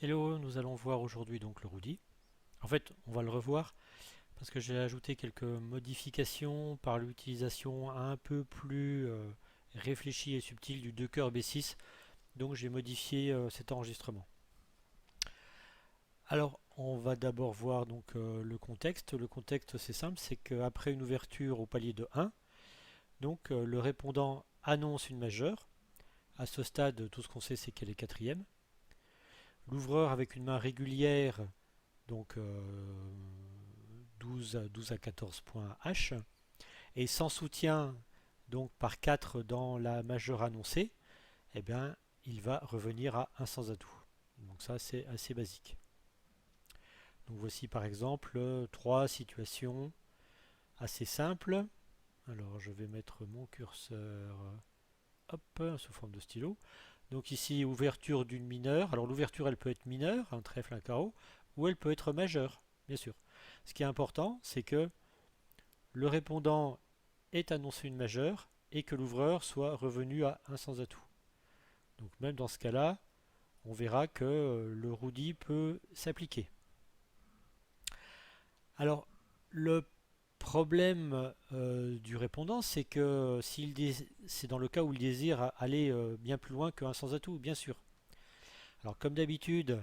Hello, nous allons voir aujourd'hui donc le Rudy. En fait, on va le revoir parce que j'ai ajouté quelques modifications par l'utilisation un peu plus réfléchie et subtile du Docker B6. Donc j'ai modifié cet enregistrement. Alors, on va d'abord voir donc le contexte. Le contexte, c'est simple, c'est qu'après une ouverture au palier de 1, donc le répondant annonce une majeure. À ce stade, tout ce qu'on sait, c'est qu'elle est quatrième. L'ouvreur avec une main régulière, donc 12 à 14 points H, et sans soutien donc par 4 dans la majeure annoncée, eh bien, il va revenir à un sans atout. Donc ça c'est assez basique. Donc voici par exemple trois situations assez simples. Alors je vais mettre mon curseur hop, sous forme de stylo. Donc ici ouverture d'une mineure. Alors l'ouverture elle peut être mineure, un trèfle, un carreau, ou elle peut être majeure, bien sûr. Ce qui est important, c'est que le répondant ait annoncé une majeure et que l'ouvreur soit revenu à un sans atout. Donc même dans ce cas-là, on verra que le RUDI peut s'appliquer. Alors le problème du répondant, c'est que c'est dans le cas où il désire aller bien plus loin qu'un sans atout, bien sûr. Alors comme d'habitude,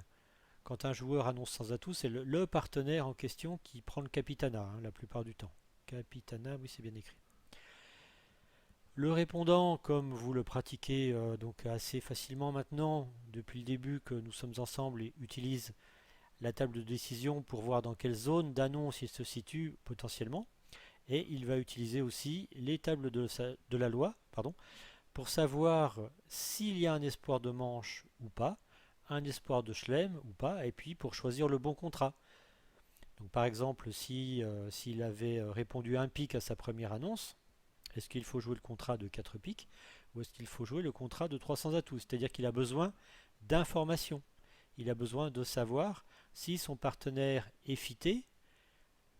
quand un joueur annonce sans atout, c'est le partenaire en question qui prend le capitana la plupart du temps. Capitana, oui c'est bien écrit. Le répondant, comme vous le pratiquez donc assez facilement maintenant, depuis le début que nous sommes ensemble, et utilise la table de décision pour voir dans quelle zone d'annonce il se situe potentiellement. Et il va utiliser aussi les tables de la loi pour savoir s'il y a un espoir de manche ou pas, un espoir de chelem ou pas, et puis pour choisir le bon contrat. Donc par exemple, si s'il avait répondu un pic à sa première annonce, est-ce qu'il faut jouer le contrat de 4 pics ou est-ce qu'il faut jouer le contrat de 300 atouts? C'est-à-dire qu'il a besoin d'informations. Il a besoin de savoir si son partenaire est fité,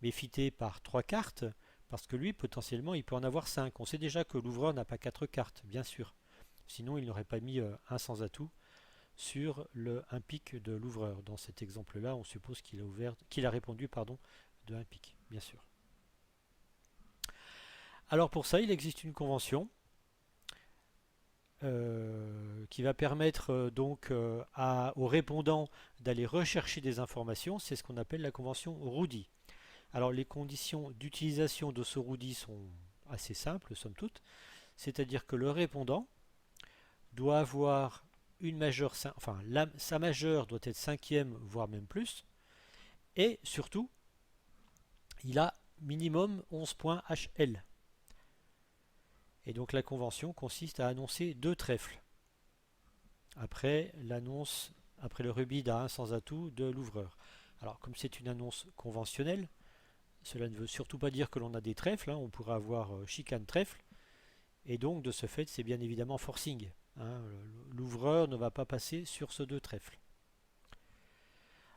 mais fité par 3 cartes, parce que lui, potentiellement, il peut en avoir 5. On sait déjà que l'ouvreur n'a pas 4 cartes, bien sûr. Sinon, il n'aurait pas mis un sans atout sur un pic de l'ouvreur. Dans cet exemple-là, on suppose qu'il a répondu de un pic, bien sûr. Alors pour ça, il existe une convention qui va permettre aux répondants d'aller rechercher des informations. C'est ce qu'on appelle la convention RUDI. Alors les conditions d'utilisation de ce RUDI sont assez simples, somme toute. C'est-à-dire que le répondant doit avoir une majeure, enfin sa majeure doit être cinquième, voire même plus. Et surtout, il a minimum 11 points HL. Et donc la convention consiste à annoncer deux trèfles après l'annonce, après le rubid à un sans atout de l'ouvreur. Alors comme c'est une annonce conventionnelle, cela ne veut surtout pas dire que l'on a des trèfles, on pourrait avoir chicane trèfle, et donc de ce fait c'est bien évidemment forcing. L'ouvreur ne va pas passer sur ce deux trèfles.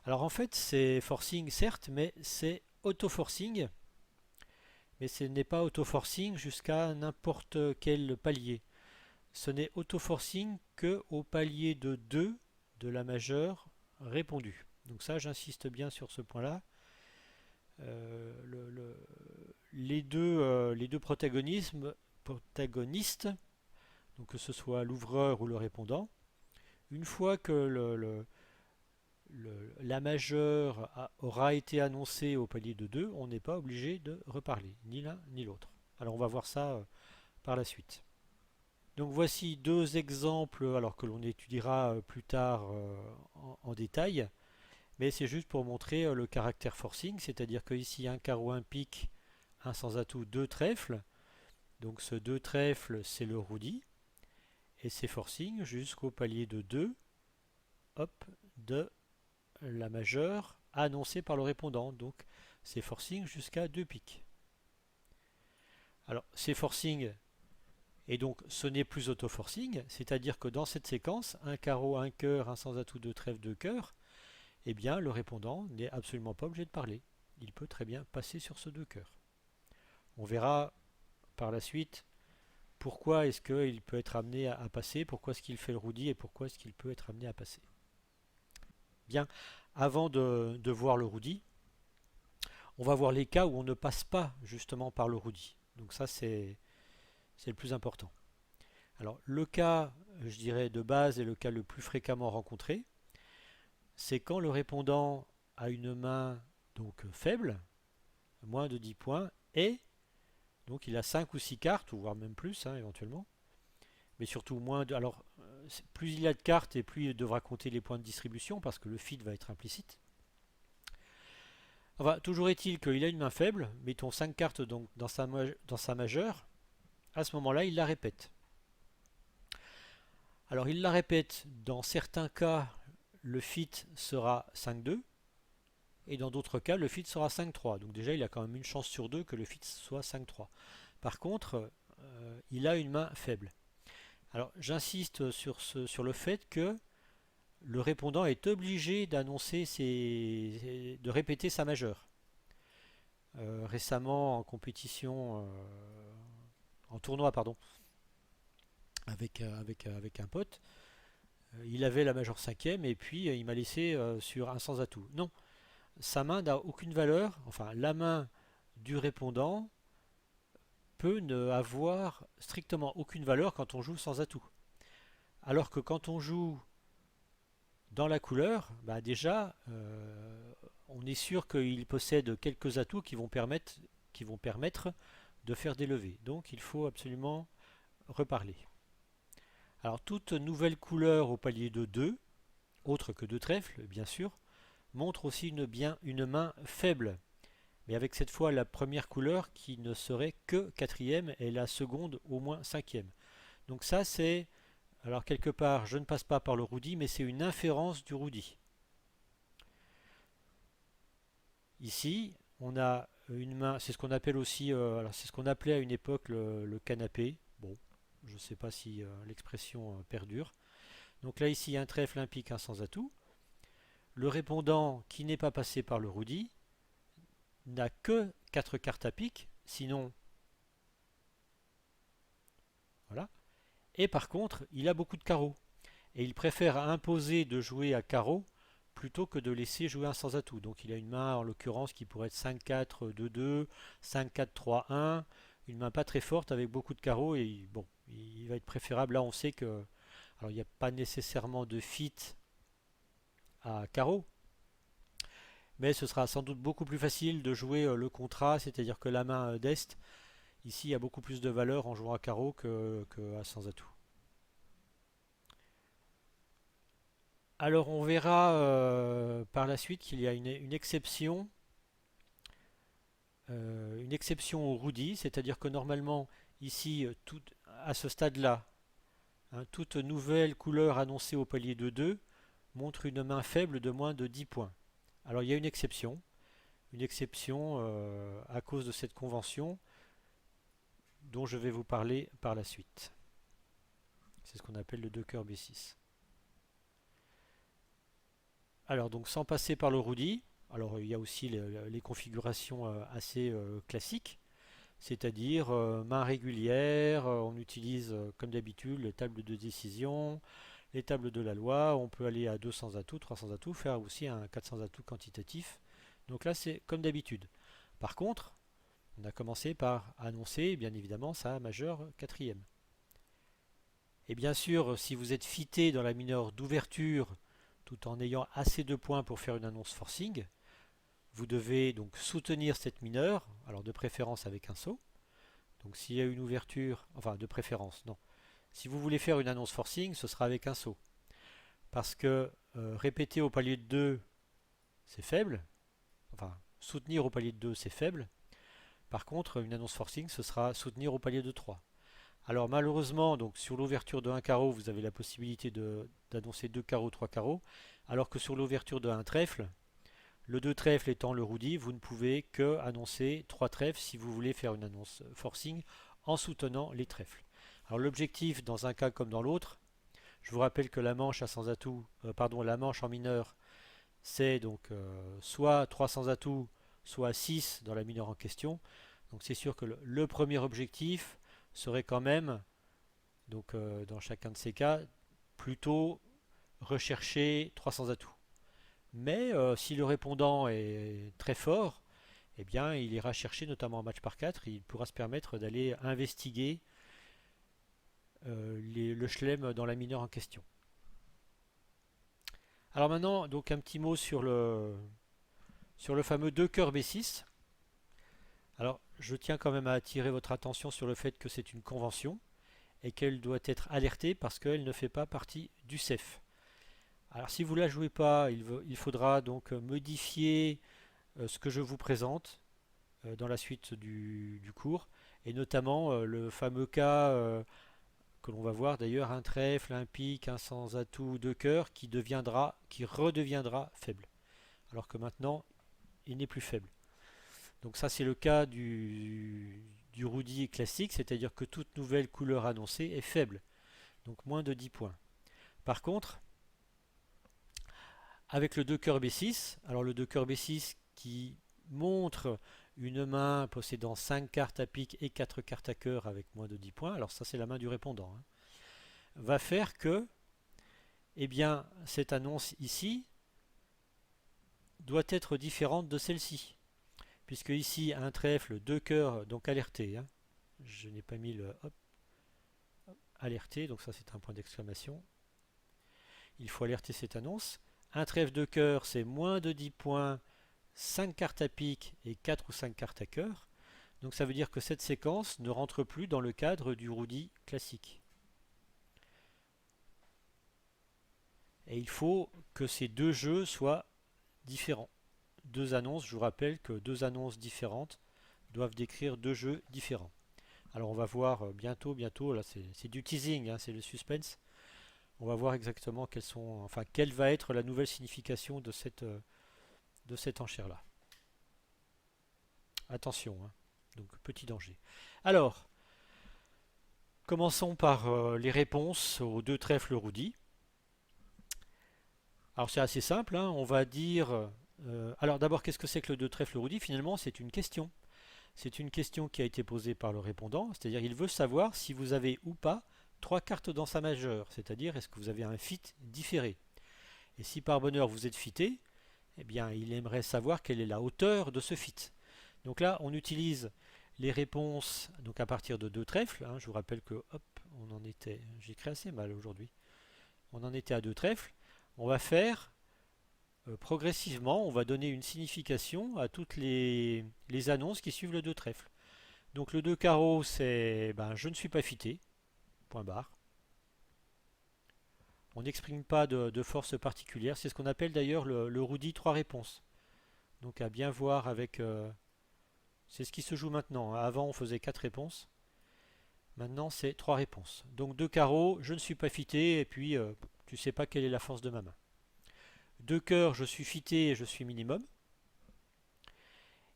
Alors en fait c'est forcing certes, mais c'est auto-forcing, mais ce n'est pas auto-forcing jusqu'à n'importe quel palier. Ce n'est auto-forcing que au palier de 2 de la majeure répondue. Donc ça, j'insiste bien sur ce point-là. Les deux protagonistes, donc que ce soit l'ouvreur ou le répondant, une fois que la majeure aura été annoncée au palier de 2, on n'est pas obligé de reparler, ni l'un ni l'autre. Alors on va voir ça par la suite. Donc voici deux exemples alors que l'on étudiera plus tard en détail, mais c'est juste pour montrer le caractère forcing, c'est-à-dire qu'ici un carreau, un pique, un sans atout, deux trèfles. Donc ce deux trèfles c'est le roudi, et c'est forcing jusqu'au palier de 2 hop, de la majeure annoncée par le répondant. Donc c'est forcing jusqu'à 2 piques. Alors c'est forcing. Et donc ce n'est plus auto-forcing, c'est-à-dire que dans cette séquence, un carreau, un cœur, un sans atout, deux trèfles, deux cœurs, eh bien le répondant n'est absolument pas obligé de parler. Il peut très bien passer sur ce deux cœurs. On verra par la suite pourquoi est-ce qu'il peut être amené à passer, pourquoi est-ce qu'il fait le roudi et pourquoi est-ce qu'il peut être amené à passer. bien, avant de voir le roudi, on va voir les cas où on ne passe pas justement par le roudi. Donc ça, c'est le plus important. Alors le cas, je dirais, de base et le cas le plus fréquemment rencontré, c'est quand le répondant a une main donc faible, moins de 10 points, et donc il a 5 ou 6 cartes, ou voire même plus hein, éventuellement, mais surtout moins de... Alors, plus il a de cartes et plus il devra compter les points de distribution, parce que le feed va être implicite. Enfin, toujours est-il qu'il a une main faible, mettons 5 cartes donc dans sa majeure, à ce moment-là il la répète. Alors il la répète, dans certains cas le fit sera 5-2, et dans d'autres cas le fit sera 5-3. Donc déjà il a quand même une chance sur deux que le fit soit 5-3. Par contre, il a une main faible. Alors j'insiste sur le fait que le répondant est obligé d'annoncer de répéter sa majeure. Récemment en compétition, en tournoi pardon, avec un pote, il avait la majeure cinquième et puis il m'a laissé sur un sans atout. Non, sa main n'a aucune valeur, enfin la main du répondant peut ne avoir strictement aucune valeur quand on joue sans atout. Alors que quand on joue dans la couleur, bah déjà on est sûr qu'il possède quelques atouts qui vont permettre de faire des levées. Donc il faut absolument reparler. Alors toute nouvelle couleur au palier de 2, autre que de trèfle bien sûr, montre aussi une main faible, mais avec cette fois la première couleur qui ne serait que quatrième et la seconde au moins cinquième. Donc ça c'est, alors quelque part je ne passe pas par le roudi, mais c'est une inférence du roudi. Ici on a une main, c'est ce qu'on appelle aussi, alors c'est ce qu'on appelait à une époque le canapé. Bon, je ne sais pas si l'expression perdure. Donc là ici un trèfle, un pique, un sans atout. Le répondant qui n'est pas passé par le roudi n'a que 4 cartes à pique, sinon voilà. Et par contre, il a beaucoup de carreaux. Et il préfère imposer de jouer à carreau plutôt que de laisser jouer un sans atout. Donc il a une main en l'occurrence qui pourrait être 5-4, 2-2, 5-4, 3-1. Une main pas très forte avec beaucoup de carreaux et bon, il va être préférable. Là on sait que, alors il n'y a pas nécessairement de fit à carreau, mais ce sera sans doute beaucoup plus facile de jouer le contrat, c'est-à-dire que la main d'Est, ici, a beaucoup plus de valeur en jouant à carreau que à sans atout. Alors on verra par la suite qu'il y a une exception au roudi, c'est-à-dire que normalement, ici, à ce stade-là, hein, toute nouvelle couleur annoncée au palier de 2 montre une main faible de moins de 10 points. Alors il y a une exception à cause de cette convention dont je vais vous parler par la suite. C'est ce qu'on appelle le 2 cœurs B6. Alors donc sans passer par le roudi, alors il y a aussi les configurations assez classiques, c'est-à-dire main régulière, on utilise comme d'habitude les tables de décision, les tables de la loi, on peut aller à 200 atouts, 300 atouts, faire aussi un 400 atouts quantitatif. Donc là c'est comme d'habitude. Par contre, on a commencé par annoncer bien évidemment sa majeure quatrième. Et bien sûr, si vous êtes fité dans la mineure d'ouverture tout en ayant assez de points pour faire une annonce forcing, vous devez donc soutenir cette mineure, alors de préférence avec un saut. Donc s'il y a une ouverture, enfin de préférence, non. Si vous voulez faire une annonce forcing, ce sera avec un saut. Parce que répéter au palier de 2, c'est faible. Enfin, soutenir au palier de 2, c'est faible. Par contre, une annonce forcing, ce sera soutenir au palier de 3. Alors malheureusement, donc sur l'ouverture de 1 carreau, vous avez la possibilité d'annoncer 2 carreaux, 3 carreaux, alors que sur l'ouverture de 1 trèfle, le 2 trèfle étant le roudi, vous ne pouvez que annoncer 3 trèfles si vous voulez faire une annonce forcing en soutenant les trèfles. Alors l'objectif dans un cas comme dans l'autre, je vous rappelle que la manche à sans atout, la manche en mineur, c'est donc soit 3 sans atout, soit 6 dans la mineure en question. Donc c'est sûr que le premier objectif serait quand même, donc dans chacun de ces cas, plutôt rechercher 300 atouts. Mais si le répondant est très fort, eh bien, il ira chercher, notamment en match par 4, il pourra se permettre d'aller investiguer le chelem dans la mineure en question. Alors maintenant, donc un petit mot sur le fameux 2 cœurs B6. Alors, je tiens quand même à attirer votre attention sur le fait que c'est une convention et qu'elle doit être alertée parce qu'elle ne fait pas partie du CEF. Alors, si vous ne la jouez pas, il faudra donc modifier ce que je vous présente dans la suite du cours, et notamment le fameux cas que l'on va voir d'ailleurs, un trèfle, un pique, un sans atout, deux cœurs, qui redeviendra faible, alors que maintenant il n'est plus faible. Donc ça c'est le cas du roudi classique, c'est-à-dire que toute nouvelle couleur annoncée est faible, donc moins de 10 points. Par contre, avec le 2 cœurs B6, alors le 2 cœurs B6 qui montre une main possédant 5 cartes à pique et 4 cartes à cœur avec moins de 10 points, alors ça c'est la main du répondant, hein, va faire que, eh bien, cette annonce ici doit être différente de celle-ci. Puisque ici, un trèfle, deux cœurs, donc alerté, hein. Je n'ai pas mis le hop, alerté, donc ça c'est un point d'exclamation. Il faut alerter cette annonce. Un trèfle de cœur, c'est moins de 10 points, 5 cartes à pique et 4 ou 5 cartes à cœur. Donc ça veut dire que cette séquence ne rentre plus dans le cadre du roudi classique. Et il faut que ces deux jeux soient différents. Deux annonces, je vous rappelle que deux annonces différentes doivent décrire deux jeux différents. Alors on va voir bientôt, là c'est du teasing, hein, c'est le suspense. On va voir exactement quelle va être la nouvelle signification de cette enchère-là. Attention, hein, donc petit danger. Alors, commençons par les réponses aux deux trèfles roudis. Alors c'est assez simple, hein, on va dire... alors d'abord, qu'est-ce que c'est que le deux trèfles roudis? Finalement, c'est une question. C'est une question qui a été posée par le répondant, c'est-à-dire il veut savoir si vous avez ou pas trois cartes dans sa majeure, c'est-à-dire est-ce que vous avez un fit différé. Et si par bonheur vous êtes fité, eh bien il aimerait savoir quelle est la hauteur de ce fit. Donc là, on utilise les réponses donc à partir de deux trèfles, hein. Je vous rappelle que hop, on en était, j'écris assez mal aujourd'hui, on en était à deux trèfles. On va faire progressivement, on va donner une signification à toutes les annonces qui suivent le 2 trèfle. Donc le 2 carreau, c'est je ne suis pas fité, point barre. On n'exprime pas de force particulière, c'est ce qu'on appelle d'ailleurs le roudi 3 réponses. Donc à bien voir avec... c'est ce qui se joue maintenant, hein. Avant on faisait 4 réponses, maintenant c'est 3 réponses. Donc 2 carreaux, je ne suis pas fité, et puis tu sais pas quelle est la force de ma main. 2 cœurs, je suis fité et je suis minimum.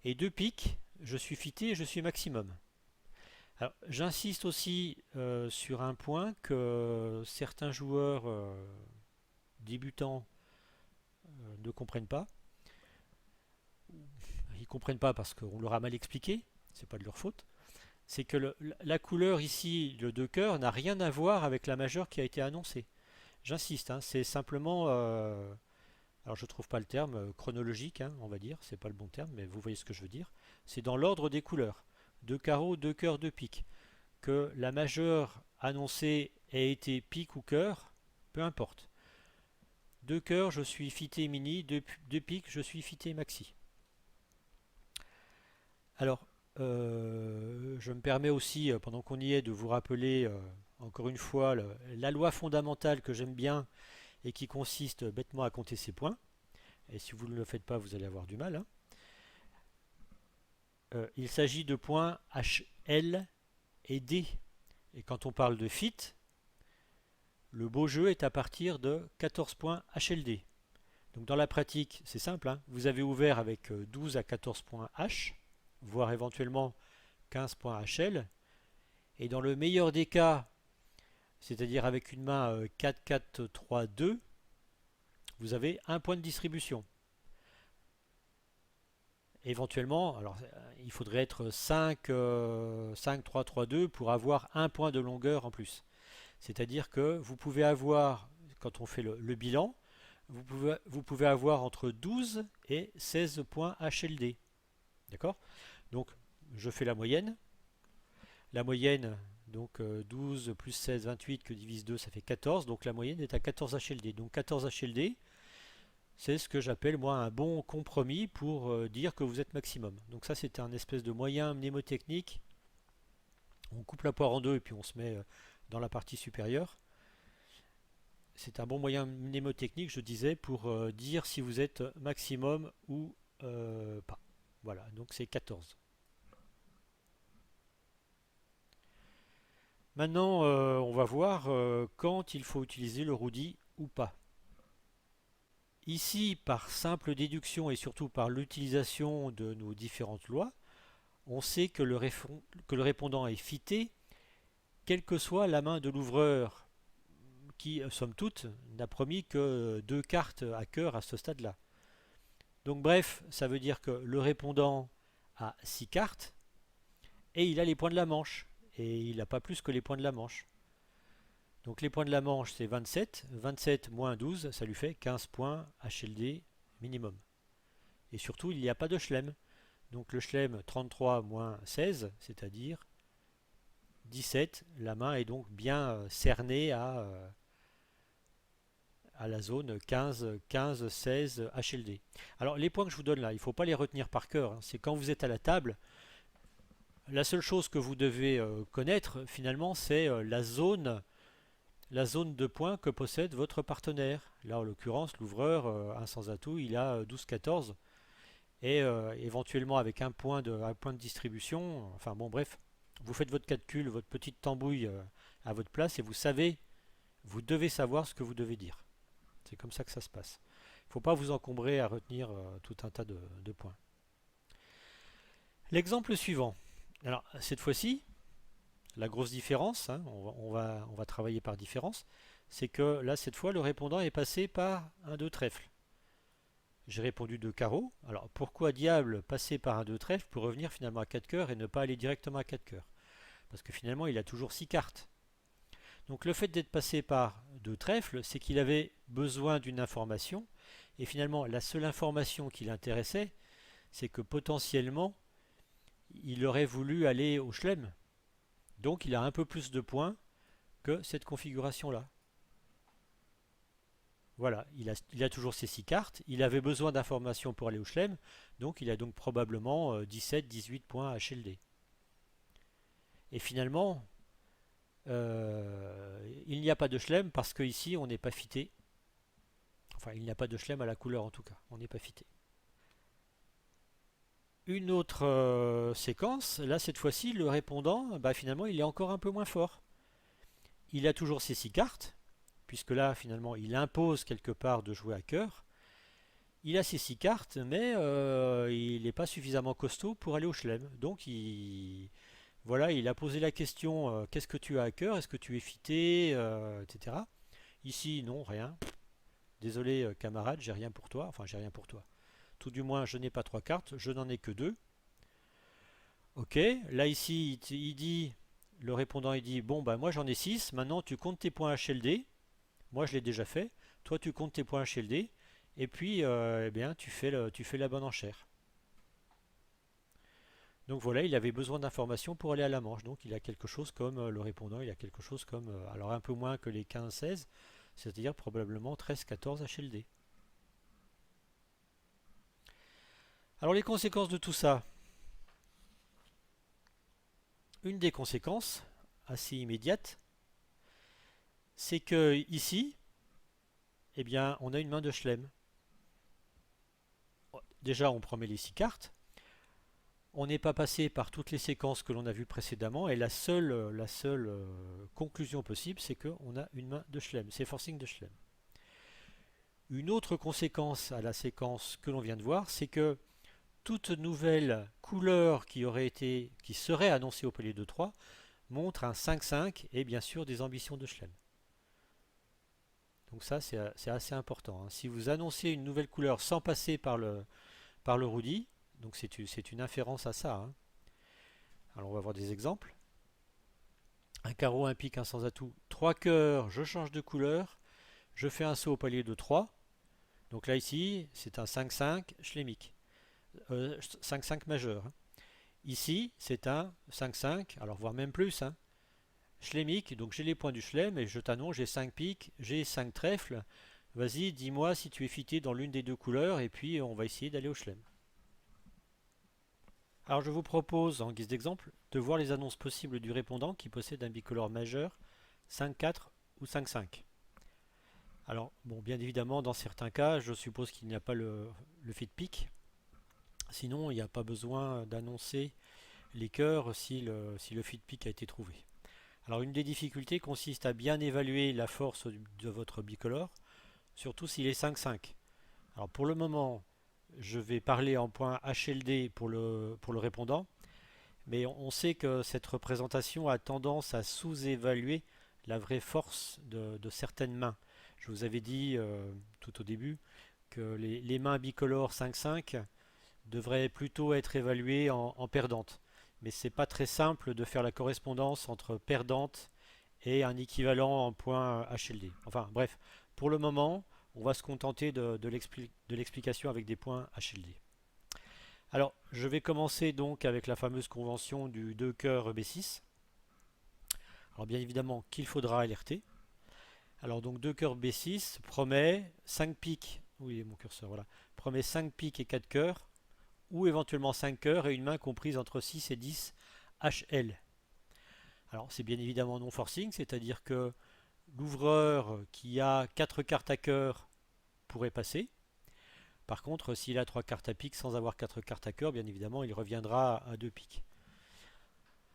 Et 2 piques, je suis fité et je suis maximum. Alors, j'insiste aussi sur un point que certains joueurs débutants ne comprennent pas. Ils ne comprennent pas parce qu'on leur a mal expliqué, c'est pas de leur faute. C'est que la couleur ici, le 2 cœurs, n'a rien à voir avec la majeure qui a été annoncée. J'insiste, hein, c'est simplement alors je ne trouve pas le terme chronologique, hein, on va dire, c'est pas le bon terme, mais vous voyez ce que je veux dire. C'est dans l'ordre des couleurs. Deux carreaux, deux cœurs, deux piques. Que la majeure annoncée ait été pique ou cœur, peu importe. Deux cœurs, je suis fité mini, deux piques, je suis fité maxi. Alors, je me permets aussi, pendant qu'on y est, de vous rappeler encore une fois la loi fondamentale que j'aime bien et qui consiste bêtement à compter ses points. Et si vous ne le faites pas, vous allez avoir du mal, hein. Il s'agit de points H, L et D. Et quand on parle de fit, le beau jeu est à partir de 14 points HLD. Donc dans la pratique, c'est simple, hein. Vous avez ouvert avec 12 à 14 points H, voire éventuellement 15 points HL. Et dans le meilleur des cas, c'est-à-dire avec une main 4, 4, 3, 2, vous avez un point de distribution. Éventuellement, alors il faudrait être 5, 3, 3, 2 pour avoir un point de longueur en plus. C'est-à-dire que vous pouvez avoir, quand on fait le bilan, vous pouvez avoir entre 12 et 16 points HLD. D'accord? Donc, je fais la moyenne. La moyenne, donc 12 plus 16, 28 que divise 2, ça fait 14. Donc la moyenne est à 14 HLD. Donc 14 HLD, c'est ce que j'appelle moi un bon compromis pour dire que vous êtes maximum. Donc ça, c'est un espèce de moyen mnémotechnique. On coupe la poire en deux et puis on se met dans la partie supérieure. C'est un bon moyen mnémotechnique, je disais, pour dire si vous êtes maximum ou pas. Voilà, donc c'est 14. Maintenant, on va voir quand il faut utiliser le RUDI ou pas. Ici, par simple déduction et surtout par l'utilisation de nos différentes lois, on sait que que le répondant est fité, quelle que soit la main de l'ouvreur, qui, somme toute, n'a promis que deux cartes à cœur à ce stade-là. Donc bref, ça veut dire que le répondant a 6 cartes et il a les points de la manche. Et il n'a pas plus que les points de la manche. Donc les points de la manche, c'est 27. 27 moins 12, ça lui fait 15 points HLD minimum. Et surtout, il n'y a pas de chelem. Donc le chelem 33 moins 16, c'est-à-dire 17. La main est donc bien cernée à la zone 15, 15, 16 HLD. Alors les points que je vous donne là, il ne faut pas les retenir par cœur, hein. C'est quand vous êtes à la table, la seule chose que vous devez connaître finalement, c'est la zone de points que possède votre partenaire. Là, en l'occurrence, l'ouvreur, un sans atout, il a 12-14. Et éventuellement avec un point de distribution, enfin bon bref, vous faites votre calcul, votre petite tambouille à votre place et vous savez, vous devez savoir ce que vous devez dire. C'est comme ça que ça se passe. Il ne faut pas vous encombrer à retenir tout un tas de points. L'exemple suivant. Alors cette fois-ci, la grosse différence, hein, on va travailler par différence, c'est que là, cette fois, le répondant est passé par un 2 trèfle. J'ai répondu 2 carreaux. Alors pourquoi diable passer par un 2 trèfle pour revenir finalement à 4 cœurs et ne pas aller directement à 4 cœurs? Parce que finalement, il a toujours 6 cartes. Donc le fait d'être passé par 2 trèfles, c'est qu'il avait besoin d'une information. Et finalement, la seule information qui l'intéressait, c'est que potentiellement, il aurait voulu aller au chelem. Donc il a un peu plus de points que cette configuration-là. Voilà, il a toujours ses 6 cartes, il avait besoin d'informations pour aller au chelem, donc il a donc probablement 17-18 points HLD. Et finalement, il n'y a pas de chelem parce qu'ici on n'est pas fité. Enfin, il n'y a pas de chelem à la couleur en tout cas, on n'est pas fité. Une autre séquence, là cette fois-ci, le répondant, bah, finalement il est encore un peu moins fort. Il a toujours ses 6 cartes, puisque là finalement il impose quelque part de jouer à cœur. Il a ses 6 cartes, mais il n'est pas suffisamment costaud pour aller au chelem. Donc voilà, il a posé la question qu'est-ce que tu as à cœur? Est-ce que tu es fité etc. Ici, non, rien. Désolé camarade, j'ai rien pour toi. Enfin, j'ai rien pour toi. Tout du moins, je n'ai pas 3 cartes, je n'en ai que 2. Ok, là ici, il dit, le répondant il dit bon, bah moi j'en ai 6. Maintenant tu comptes tes points HLD. Moi, je l'ai déjà fait. Toi, tu comptes tes points HLD. Et puis, eh bien, tu fais la bonne enchère. Donc voilà, il avait besoin d'informations pour aller à la manche. Donc il a quelque chose comme le répondant, il a quelque chose comme, alors un peu moins que les 15-16, c'est-à-dire probablement 13-14 HLD. Alors les conséquences de tout ça. Une des conséquences, assez immédiate, c'est que ici, eh bien, on a une main de chelem. Déjà, on promet les 6 cartes. On n'est pas passé par toutes les séquences que l'on a vues précédemment et la seule conclusion possible, c'est qu'on a une main de chelem, c'est forcing de chelem. Une autre conséquence à la séquence que l'on vient de voir, c'est que toute nouvelle couleur qui serait annoncée au palier de 3 montre un 5-5 et bien sûr des ambitions de chelem. Donc ça c'est assez important, hein. Si vous annoncez une nouvelle couleur sans passer par le RUDI, donc c'est une inférence à ça, hein. Alors on va voir des exemples. Un carreau, un pique, un sans atout, 3 cœurs, je change de couleur, je fais un saut au palier de 3. Donc là ici, c'est un 5-5 schlémique, 5-5 majeur, hein. Ici, c'est un 5-5, alors voire même plus, hein, schlémique, donc j'ai les points du chelem et je t'annonce, j'ai 5 piques, j'ai 5 trèfles. Vas-y, dis-moi si tu es fité dans l'une des deux couleurs et puis on va essayer d'aller au chelem. Alors je vous propose, en guise d'exemple, de voir les annonces possibles du répondant qui possède un bicolore majeur 5-4 ou 5-5. Alors, bon, bien évidemment, dans certains cas, je suppose qu'il n'y a pas le fit pick. Sinon, il n'y a pas besoin d'annoncer les cœurs si le fit pick a été trouvé. Alors, une des difficultés consiste à bien évaluer la force de votre bicolore, surtout s'il est 5-5. Alors, pour le moment, je vais parler en point HLD pour le répondant, mais on sait que cette représentation a tendance à sous-évaluer la vraie force de certaines mains. Je vous avais dit tout au début que les mains bicolores 5-5 devraient plutôt être évaluées en perdantes. Mais c'est pas très simple de faire la correspondance entre perdante et un équivalent en point HLD. Enfin bref, pour le moment, on va se contenter de l'explication avec des points HLD. Alors, je vais commencer donc avec la fameuse convention du 2 cœurs B6. Alors bien évidemment qu'il faudra alerter. Alors donc 2 cœurs B6 promet 5 piques, oui mon curseur, voilà, promet 5 piques et 4 cœurs, ou éventuellement 5 cœurs et une main comprise entre 6 et 10 HL. Alors c'est bien évidemment non forcing, c'est-à-dire que l'ouvreur qui a 4 cartes à cœur pourrait passer. Par contre, s'il a 3 cartes à pique sans avoir 4 cartes à cœur, bien évidemment, il reviendra à 2 piques.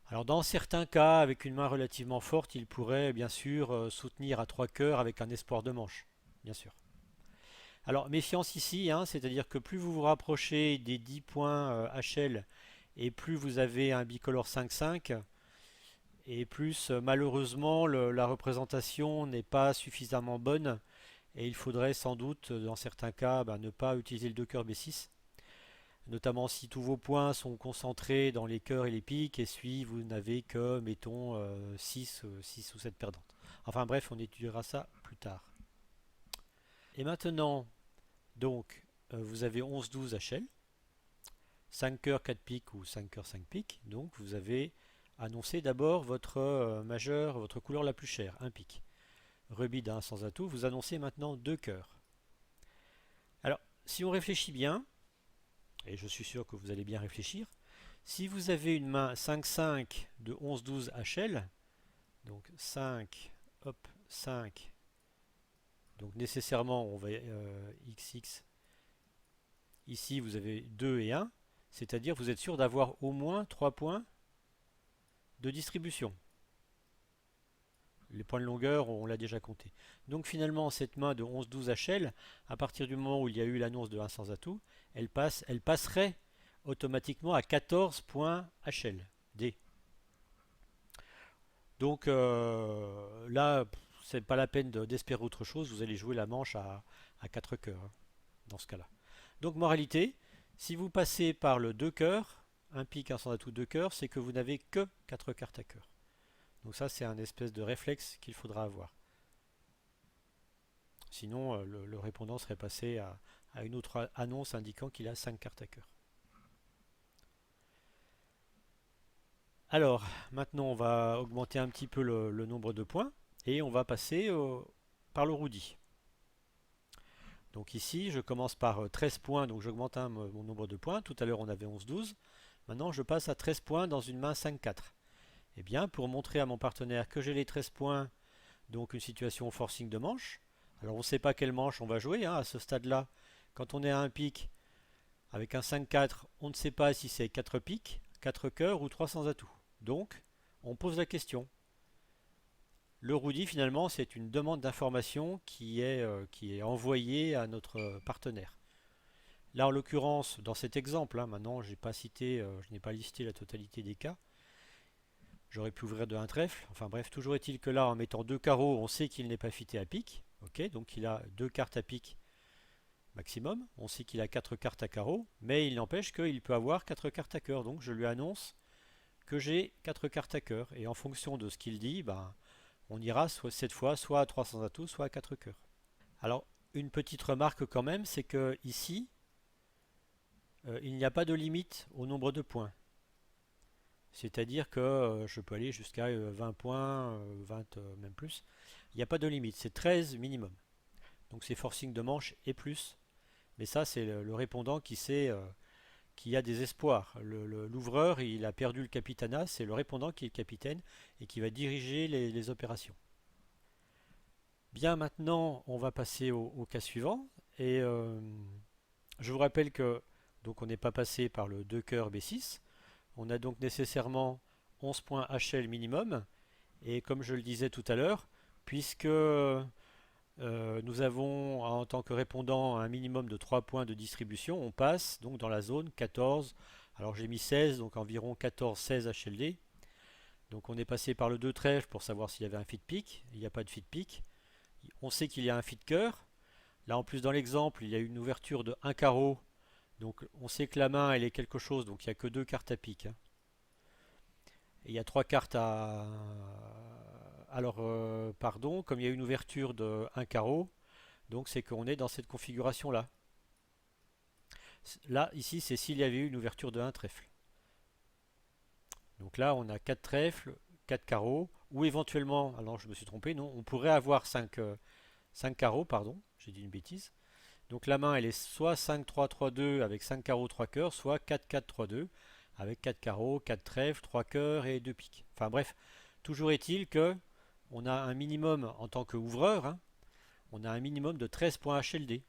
Alors dans certains cas, avec une main relativement forte, il pourrait bien sûr soutenir à 3 cœurs avec un espoir de manche, bien sûr. Alors méfiance ici, hein, c'est-à-dire que plus vous vous rapprochez des 10 points HL et plus vous avez un bicolore 5-5, et plus malheureusement la représentation n'est pas suffisamment bonne et il faudrait sans doute dans certains cas ne pas utiliser le 2 cœurs B6, notamment si tous vos points sont concentrés dans les cœurs et les piques et si vous n'avez que, mettons, 6 ou 7 perdantes. Enfin bref, on étudiera ça plus tard. Et maintenant, donc, vous avez 11-12 HL, 5 cœurs 4 piques ou 5 cœurs 5 piques, donc vous avez annoncé d'abord votre majeur, votre couleur la plus chère, un pique. Rubis d'un sans atout, vous annoncez maintenant 2 cœurs. Alors, si on réfléchit bien, et je suis sûr que vous allez bien réfléchir, si vous avez une main 5-5 de 11-12 HL, donc 5, hop, 5, donc nécessairement on va XX, ici vous avez 2 et 1, c'est-à-dire vous êtes sûr d'avoir au moins 3 points de distribution. Les points de longueur, on l'a déjà compté. Donc finalement, cette main de 11-12 HL, à partir du moment où il y a eu l'annonce de 1 sans atout, elle passerait automatiquement à 14 points HL, D. Donc là, c'est pas la peine d'espérer autre chose, vous allez jouer la manche à 4 cœurs, hein, dans ce cas-là. Donc moralité, si vous passez par le 2 cœurs, un pique, un sans atout, 2 cœurs, c'est que vous n'avez que 4 cartes à cœur. Donc ça, c'est un espèce de réflexe qu'il faudra avoir. Sinon, le répondant serait passé à une autre annonce indiquant qu'il a 5 cartes à cœur. Alors, maintenant, on va augmenter un petit peu le nombre de points et on va passer par le roudi. Donc ici, je commence par 13 points, donc j'augmente mon nombre de points. Tout à l'heure, on avait 11-12. Maintenant, je passe à 13 points dans une main 5-4. Eh bien, pour montrer à mon partenaire que j'ai les 13 points, donc une situation forcing de manche. Alors on ne sait pas quelle manche on va jouer hein, à ce stade-là. Quand on est à un pic avec un 5-4, on ne sait pas si c'est 4 piques, 4 cœurs ou 3 sans atout. Donc, on pose la question. Le roudi, finalement, c'est une demande d'information qui est envoyée à notre partenaire. Là, en l'occurrence, dans cet exemple, hein, maintenant, je n'ai pas listé la totalité des cas. J'aurais pu ouvrir de un trèfle. Enfin bref, toujours est-il que là, en mettant 2 carreaux, on sait qu'il n'est pas fité à pique. Ok, donc il a 2 cartes à pique maximum. On sait qu'il a 4 cartes à carreau, mais il n'empêche qu'il peut avoir 4 cartes à cœur. Donc je lui annonce que j'ai 4 cartes à cœur. Et en fonction de ce qu'il dit, on ira cette fois soit à 300 atouts, soit à 4 cœurs. Alors, une petite remarque quand même, c'est que ici, il n'y a pas de limite au nombre de points. C'est-à-dire que je peux aller jusqu'à 20 points, 20 même plus. Il n'y a pas de limite, c'est 13 minimum. Donc c'est forcing de manche et plus. Mais ça, c'est le répondant qui sait qu'il y a des espoirs. L'ouvreur, il a perdu le capitanat, c'est le répondant qui est le capitaine et qui va diriger les opérations. Bien, maintenant, on va passer au cas suivant. Et je vous rappelle que donc on n'est pas passé par le 2 cœurs B6. On a donc nécessairement 11 points HL minimum. Et comme je le disais tout à l'heure, puisque nous avons en tant que répondant un minimum de 3 points de distribution, on passe donc dans la zone 14. Alors j'ai mis 16, donc environ 14-16 HLD. Donc on est passé par le 2 trèfle pour savoir s'il y avait un feed pick. Il n'y a pas de feed pick. On sait qu'il y a un feed cœur. Là en plus dans l'exemple, il y a une ouverture de 1 carreau. Donc on sait que la main elle est quelque chose, donc il n'y a que 2 cartes à pique, hein. Et il y a 3 cartes à... Alors, pardon, comme il y a une ouverture de 1 carreau, donc c'est qu'on est dans cette configuration-là. Là, ici, c'est s'il y avait eu une ouverture de 1 trèfle. Donc là, on a 4 trèfles, 4 carreaux, ou éventuellement, alors je me suis trompé, non, on pourrait avoir 5 carreaux, pardon, j'ai dit une bêtise. Donc la main, elle est soit 5-3-3-2 avec 5 carreaux, 3 cœurs, soit 4-4-3-2 avec 4 carreaux, 4 trèfles, 3 cœurs et 2 piques. Enfin bref, toujours est-il que on a un minimum en tant qu'ouvreur, hein, on a un minimum de 13 points HLD.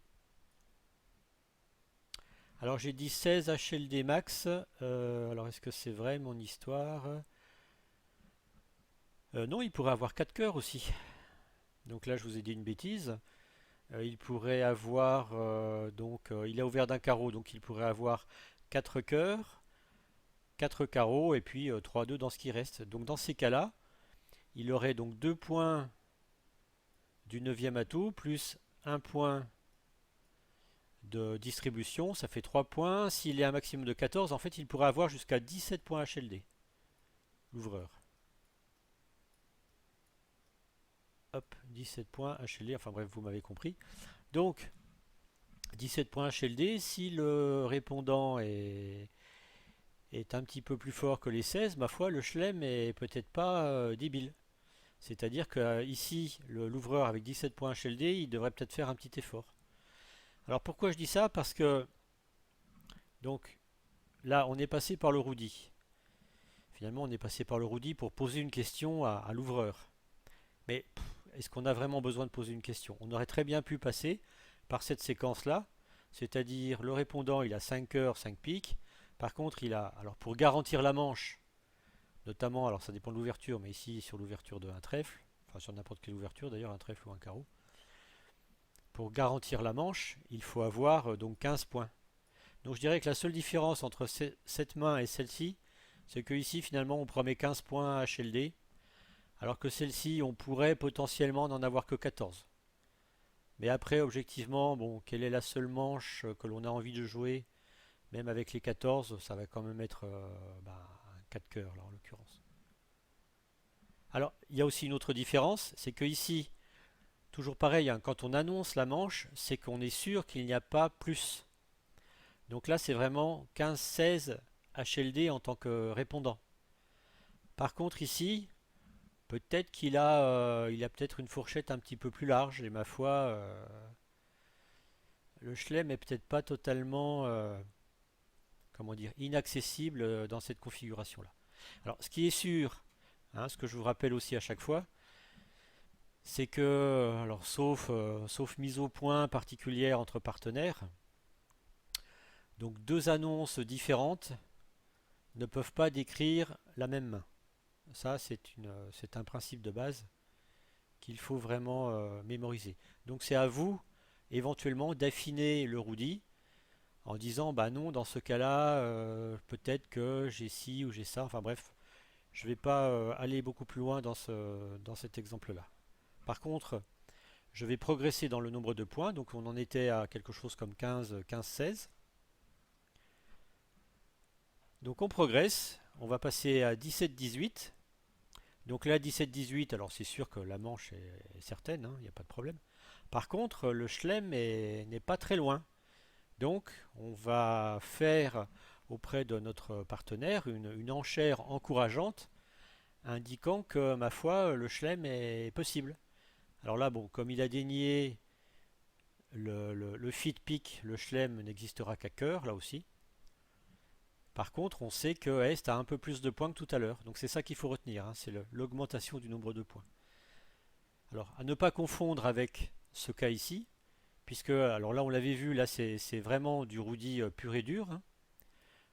Alors j'ai dit 16 HLD max. Alors est-ce que c'est vrai mon histoire? Non, il pourrait avoir 4 cœurs aussi. Donc là je vous ai dit une bêtise. Il pourrait avoir il a ouvert d'un carreau, donc il pourrait avoir 4 cœurs, 4 carreaux et puis 3-2 dans ce qui reste. Donc dans ces cas-là, il aurait donc 2 points du 9e atout plus un point de distribution, ça fait 3 points. S'il est un maximum de 14, en fait, il pourrait avoir jusqu'à 17 points HLD, l'ouvreur. Hop, 17 points HLD, enfin bref, vous m'avez compris. Donc, 17 points HLD, si le répondant est un petit peu plus fort que les 16, ma foi, le chelem est peut-être pas débile. C'est-à-dire que ici, l'ouvreur avec 17 points HLD, il devrait peut-être faire un petit effort. Alors pourquoi je dis ça? Parce que, donc, là, on est passé par le roudi. Finalement, on est passé par le roudi pour poser une question à l'ouvreur. Mais est-ce qu'on a vraiment besoin de poser une question? On aurait très bien pu passer par cette séquence-là, c'est-à-dire le répondant, il a 5 cœurs, 5 piques. Par contre, il a, alors pour garantir la manche, notamment, alors ça dépend de l'ouverture, mais ici sur l'ouverture de un trèfle, enfin sur n'importe quelle ouverture d'ailleurs, un trèfle ou un carreau, pour garantir la manche, il faut avoir donc 15 points. Donc je dirais que la seule différence entre cette main et celle-ci, c'est que ici finalement on promet 15 points HLD, alors que celle-ci on pourrait potentiellement n'en avoir que 14. Mais après, objectivement, bon, quelle est la seule manche que l'on a envie de jouer, même avec les 14, ça va quand même être un 4 cœurs là en l'occurrence. Alors, il y a aussi une autre différence, c'est que ici, toujours pareil, hein, quand on annonce la manche, c'est qu'on est sûr qu'il n'y a pas plus. Donc là, c'est vraiment 15-16 HLD en tant que répondant. Par contre, ici, peut-être il a peut-être une fourchette un petit peu plus large, et ma foi, le chelem est peut-être pas totalement, comment dire, inaccessible dans cette configuration-là. Alors, ce qui est sûr, hein, ce que je vous rappelle aussi à chaque fois, c'est que, alors sauf mise au point particulière entre partenaires, donc deux annonces différentes ne peuvent pas décrire la même main. Ça, c'est un principe de base qu'il faut vraiment mémoriser. Donc c'est à vous éventuellement d'affiner le roudi en disant bah non, dans ce cas-là, peut-être que j'ai ci ou j'ai ça. Enfin bref, je ne vais pas aller beaucoup plus loin dans cet exemple-là. Par contre, je vais progresser dans le nombre de points. Donc on en était à quelque chose comme 15-16. Donc on progresse. On va passer à 17-18. Donc là, 17-18, alors c'est sûr que la manche est certaine, hein, il n'y a pas de problème. Par contre, le chelem n'est pas très loin. Donc, on va faire auprès de notre partenaire une enchère encourageante indiquant que, ma foi, le chelem est possible. Alors là, bon, comme il a dénié le fit pick, le chelem n'existera qu'à cœur, là aussi. Par contre, on sait que Est a un peu plus de points que tout à l'heure. Donc c'est ça qu'il faut retenir, hein, c'est l'augmentation du nombre de points. Alors, à ne pas confondre avec ce cas ici, puisque, alors là on l'avait vu, là c'est vraiment du Rudy pur et dur, hein,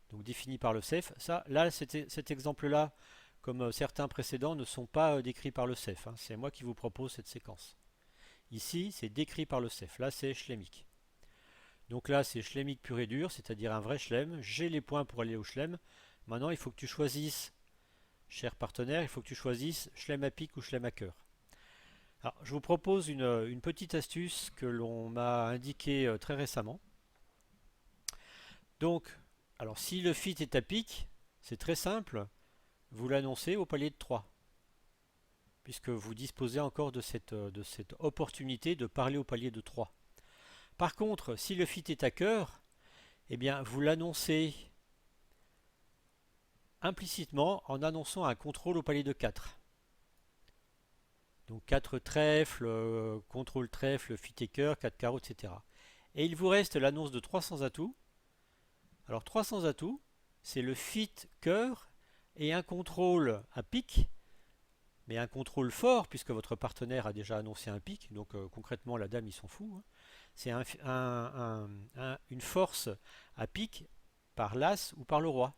donc défini par le CEF. Ça, là, cet exemple-là, comme certains précédents, ne sont pas décrits par le CEF, hein. C'est moi qui vous propose cette séquence. Ici, c'est décrit par le CEF. Là, c'est schlémique. Donc là, c'est schlémique pur et dur, c'est-à-dire un vrai chelem. J'ai les points pour aller au chelem. Maintenant, il faut que tu choisisses, cher partenaire, il faut que tu choisisses chelem à pic ou chelem à cœur. Alors, je vous propose une petite astuce que l'on m'a indiquée très récemment. Donc, alors si le fit est à pic, c'est très simple, vous l'annoncez au palier de 3, puisque vous disposez encore de cette opportunité de parler au palier de 3. Par contre, si le fit est à cœur, eh bien vous l'annoncez implicitement en annonçant un contrôle au palier de 4. Donc 4 trèfles, contrôle trèfle, fit et cœur, 4 carreaux, etc. Et il vous reste l'annonce de 300 atouts. Alors 300 atouts, c'est le fit cœur et un contrôle à pic, mais un contrôle fort puisque votre partenaire a déjà annoncé un pic, donc concrètement la dame il s'en fout, hein. C'est une force à pic par l'as ou par le roi.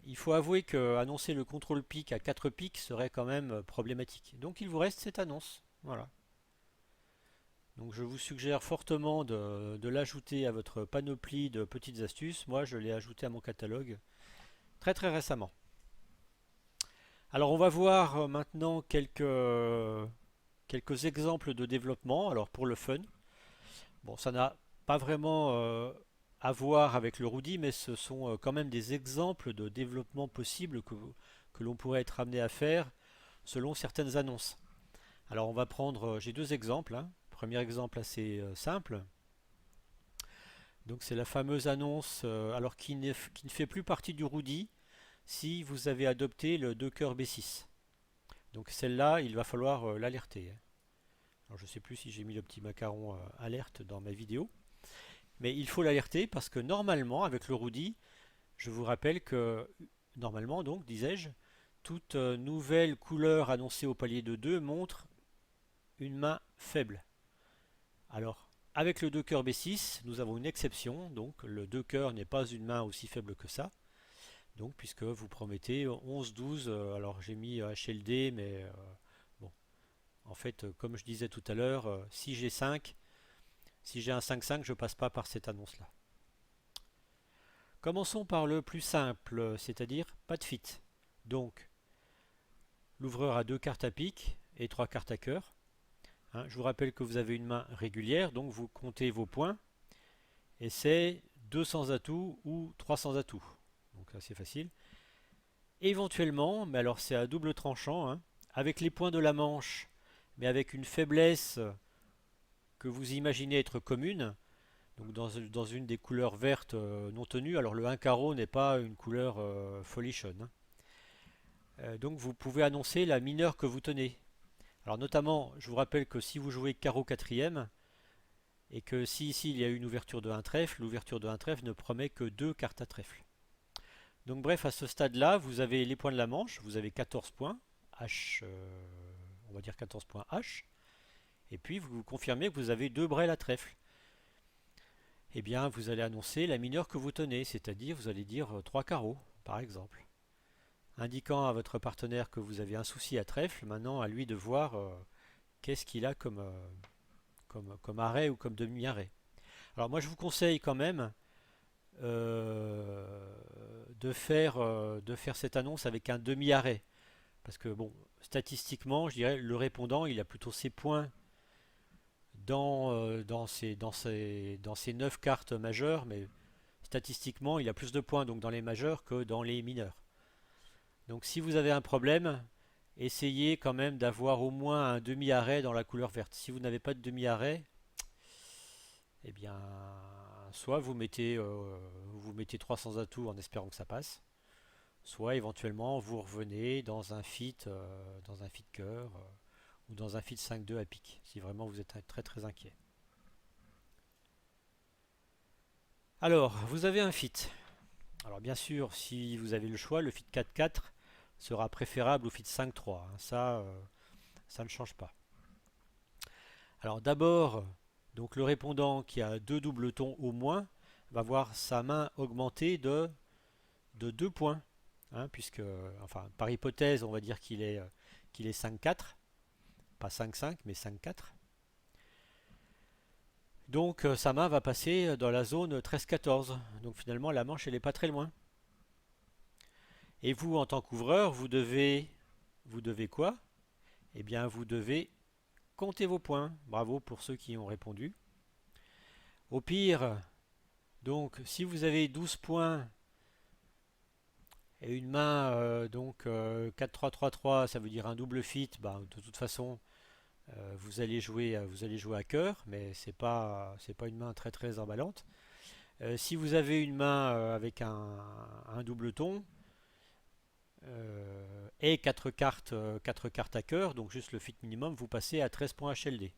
Il faut avouer que annoncer le contrôle pic à 4 pics serait quand même problématique. Donc il vous reste cette annonce. Voilà. Donc je vous suggère fortement de l'ajouter à votre panoplie de petites astuces. Moi je l'ai ajouté à mon catalogue très très récemment. Alors on va voir maintenant quelques exemples de développement. Alors pour le fun, bon ça n'a pas vraiment à voir avec le Rudy, mais ce sont quand même des exemples de développement possible que l'on pourrait être amené à faire selon certaines annonces. Alors on va prendre, j'ai deux exemples, hein. Premier exemple assez simple. Donc c'est la fameuse annonce, alors qui ne fait plus partie du Rudy si vous avez adopté le 2 cœur B6. Donc celle-là, il va falloir l'alerter, hein. Alors je ne sais plus si j'ai mis le petit macaron alerte dans ma vidéo, mais il faut l'alerter parce que normalement, avec le Rudy, je vous rappelle que, normalement donc, disais-je, toute nouvelle couleur annoncée au palier de 2 montre une main faible. Alors, avec le 2 cœur B6, nous avons une exception, donc le 2 cœur n'est pas une main aussi faible que ça. Donc, puisque vous promettez 11-12, alors j'ai mis HLD, mais bon, en fait, comme je disais tout à l'heure, si j'ai 5, si j'ai un 5-5, je ne passe pas par cette annonce-là. Commençons par le plus simple, c'est-à-dire pas de fit. Donc, l'ouvreur a 2 cartes à pique et 3 cartes à cœur. Hein, je vous rappelle que vous avez une main régulière, donc vous comptez vos points, et c'est 200 atouts ou 300 atouts. Donc c'est facile. Éventuellement, mais alors c'est à double tranchant, hein, avec les points de la manche, mais avec une faiblesse que vous imaginez être commune, donc dans une des couleurs vertes non tenues, alors le 1 carreau n'est pas une couleur folichonne, hein. Donc vous pouvez annoncer la mineure que vous tenez. Alors notamment, je vous rappelle que si vous jouez carreau quatrième, et que si ici il y a une ouverture de 1 trèfle, l'ouverture de 1 trèfle ne promet que 2 cartes à trèfle. Donc bref, à ce stade-là, vous avez les points de la manche, vous avez 14 points, H, on va dire 14 points H, et puis vous confirmez que vous avez 2 brels à trèfle. Eh bien, vous allez annoncer la mineure que vous tenez, c'est-à-dire vous allez dire 3 carreaux, par exemple. Indiquant à votre partenaire que vous avez un souci à trèfle, maintenant à lui de voir qu'est-ce qu'il a comme arrêt ou comme demi-arrêt. Alors moi je vous conseille quand même de faire cette annonce avec un demi-arrêt. Parce que bon, statistiquement, je dirais, le répondant, il a plutôt ses points dans ses 9 cartes majeures, mais statistiquement, il a plus de points donc dans les majeures que dans les mineurs. Donc si vous avez un problème, essayez quand même d'avoir au moins un demi-arrêt dans la couleur verte. Si vous n'avez pas de demi-arrêt, eh bien, soit vous mettez 300 atouts en espérant que ça passe, soit éventuellement vous revenez dans un fit cœur ou dans un fit 5-2 à pic, si vraiment vous êtes très très inquiet. Alors, vous avez un fit. Alors bien sûr, si vous avez le choix, le fit 4-4 sera préférable au fit 5-3, hein. Ça ne change pas. Alors d'abord, donc le répondant qui a deux doubles tons au moins va voir sa main augmenter de 2 points, hein, puisque, enfin, par hypothèse, on va dire qu'il est 5-4, pas 5-5, mais 5-4. Donc sa main va passer dans la zone 13-14. Donc finalement, la manche, elle n'est pas très loin. Et vous, en tant qu'ouvreur, vous devez quoi? Eh bien, vous devez compter vos points. Bravo pour ceux qui ont répondu. Au pire, donc, si vous avez 12 points et une main, 4-3-3-3, ça veut dire un double fit, bah, de toute façon, vous allez jouer à cœur, mais c'est pas une main très très emballante. Si vous avez une main avec un double ton et 4 cartes à cœur, donc juste le fit minimum, vous passez à 13 points HLD.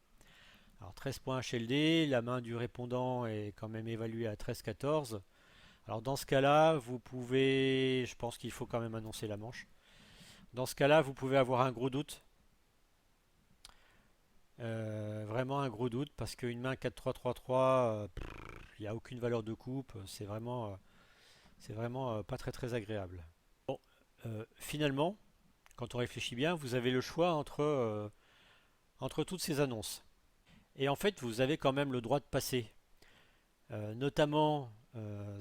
Alors 13 points HLD, la main du répondant est quand même évaluée à 13-14. Alors dans ce cas-là, vous pouvez, je pense qu'il faut quand même annoncer la manche. Dans ce cas-là, vous pouvez avoir un gros doute. Vraiment un gros doute parce qu'une main 4-3-3-3, il n'y a aucune valeur de coupe. C'est vraiment pas très très agréable. Bon, finalement, quand on réfléchit bien, vous avez le choix entre toutes ces annonces. Et en fait, vous avez quand même le droit de passer. Notamment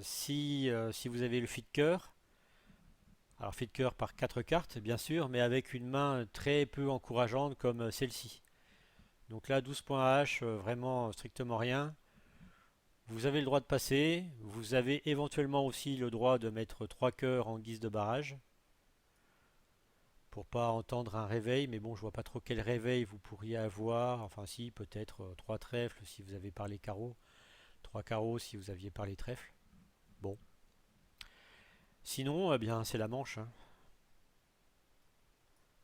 si vous avez le fit cœur. Alors fit cœur par 4 cartes, bien sûr, mais avec une main très peu encourageante comme celle-ci. Donc là, 12 points H, vraiment strictement rien. Vous avez le droit de passer. Vous avez éventuellement aussi le droit de mettre 3 cœurs en guise de barrage. Pour pas entendre un réveil, mais bon, je vois pas trop quel réveil vous pourriez avoir. Enfin si, peut-être 3 trèfles si vous avez parlé carreau, 3 carreaux si vous aviez parlé trèfle. Bon. Sinon, eh bien, c'est la manche, hein.